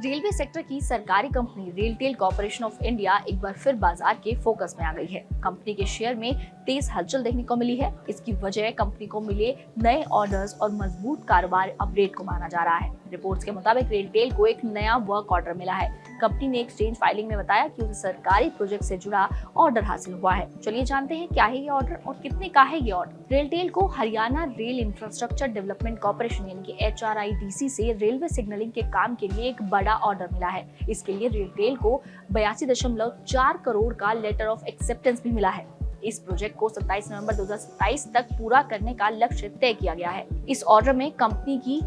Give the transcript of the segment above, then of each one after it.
Railway sector की सरकारी company RailTel corporation of India एक बार फिर बाजार के फोकस में आ गई है। कंपनी के शेयर में तेज हलचल देखने को मिली है। इसकी वजह कंपनी को मिले नए ऑर्डर्स और मजबूत कारोबार अपडेट को माना जा रहा है। रिपोर्ट्स के मुताबिक रेलटेल को एक नया वर्क ऑर्डर मिला है। कंपनी ने एक्सचेंज फाइलिंग में बताया कि उसे सरकारी प्रोजेक्ट से जुड़ा ऑर्डर हासिल हुआ है। चलिए जानते हैं क्या है ये ऑर्डर और कितने का है ये ऑर्डर। रेलटेल को Haryana rail infrastructure development corporation यानी कि HRIDC से रेलवे सिग्नलिंग के काम के लिए एक बड़ा ऑर्डर मिला है। इसके लिए रेलटेल को 82.4 करोड़ का लेटर ऑफ एक्सेप्टेंस भी मिला है। इस प्रोजेक्ट को 27 नवंबर 2027 तक पूरा करने का लक्ष्य तय किया गया है। इस ऑर्डर में कंपनी की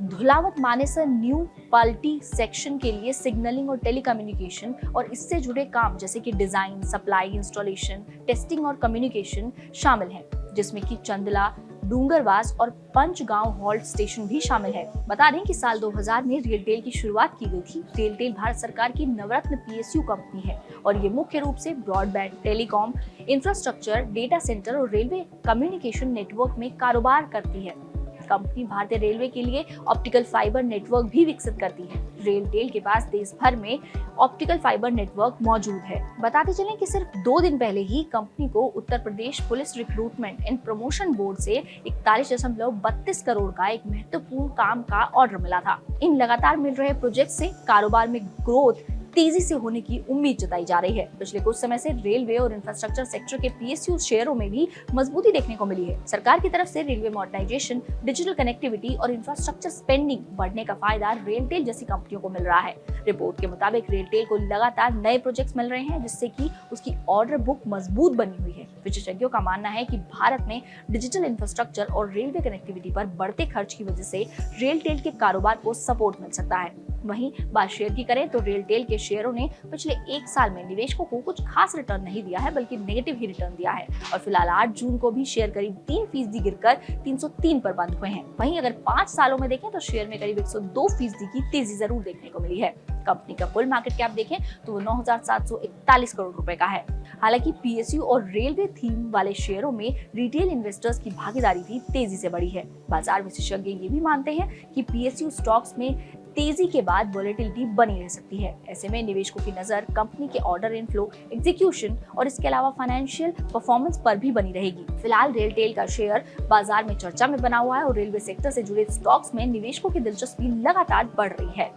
धुलावत मानेसर न्यू पाल्टी सेक्शन के लिए सिग्नलिंग और टेलीकम्युनिकेशन और इससे जुड़े काम जैसे कि डिजाइन, सप्लाई, इंस्टॉलेशन, टेस्टिंग और कम्युनिकेशन शामिल हैं, जिसमें कि चंदला, डूंगरवास और पंचगांव हॉल्ट स्टेशन भी शामिल है। बता दें कि साल 2000 में रेलटेल की शुरुआत की गई थी। रेलटेल भारत सरकार की नवरत्न PSU कंपनी है और ये मुख्य रूप से broadband, telecom, infrastructure, data centre और रेलवे कम्युनिकेशन नेटवर्क में कारोबार करती है। कंपनी भारतीय रेलवे के लिए ऑप्टिकल फाइबर नेटवर्क भी विकसित करती है। रेलटेल के पास देश भर में ऑप्टिकल फाइबर नेटवर्क मौजूद है। बताते चलें कि सिर्फ 2 दिन पहले ही कंपनी को Uttar Pradesh police recruitment and promotion board से 41.32 करोड़ का एक महत्वपूर्ण काम का ऑर्डर मिला था। इन लगातार मिल रहे प्रोजेक्ट से कारोबार में ग्रोथ तेजी से होने की उम्मीद जताई जा रही है। पिछले कुछ समय से रेलवे और इंफ्रास्ट्रक्चर सेक्टर के PSU शेयरों में भी मजबूती देखने को मिली है। सरकार की तरफ से रेलवे मॉडर्नाइजेशन, डिजिटल कनेक्टिविटी और इंफ्रास्ट्रक्चर स्पेंडिंग बढ़ने का फायदा रेलटेल जैसी कंपनियों को मिल रहा है। रिपोर्ट के मुताबिक रेलटेल को लगातार नए प्रोजेक्ट्स मिल रहे हैं, जिससे कि उसकी ऑर्डर बुक मजबूत बनी हुई है। विशेषज्ञों का मानना है कि भारत में डिजिटल इंफ्रास्ट्रक्चर और रेलवे कनेक्टिविटी पर बढ़ते खर्च की वजह से रेलटेल के कारोबार को सपोर्ट मिल सकता है। वहीं बात शेयर की करें तो रेलटेल के शेयरों ने पिछले 1 साल में निवेशकों को कुछ खास रिटर्न नहीं दिया है, बल्कि नेगेटिव ही रिटर्न दिया है और फिलहाल 8 जून को भी शेयर करीब 3% गिरकर 303 पर बंद हुए हैं। वहीं अगर 5 सालों में देखें तो शेयर में करीब 102% की तेजी जरूर देखने को मिली है। कंपनी का कुल मार्केट कैप देखें तो वो 9,741 करोड़ रुपए का है। हालांकि PSU और रेलवे थीम वाले शेयरों में रिटेल इन्वेस्टर्स की भागीदारी भी तेजी से बढ़ी है। बाजार विशेषज्ञ ये भी मानते हैं कि PSU स्टॉक्स में तेजी के बाद वोलेटिलिटी बनी रह सकती है। ऐसे में निवेशकों की नजर कंपनी के ऑर्डर इनफ्लो, एग्जीक्यूशन और इसके अलावा फाइनेंशियल परफॉर्मेंस पर भी बनी रहेगी। फिलहाल रेलटेल का शेयर बाजार में चर्चा में बना हुआ है और रेलवे सेक्टर से जुड़े स्टॉक्स में निवेशकों की दिलचस्पी लगातार बढ़ रही है।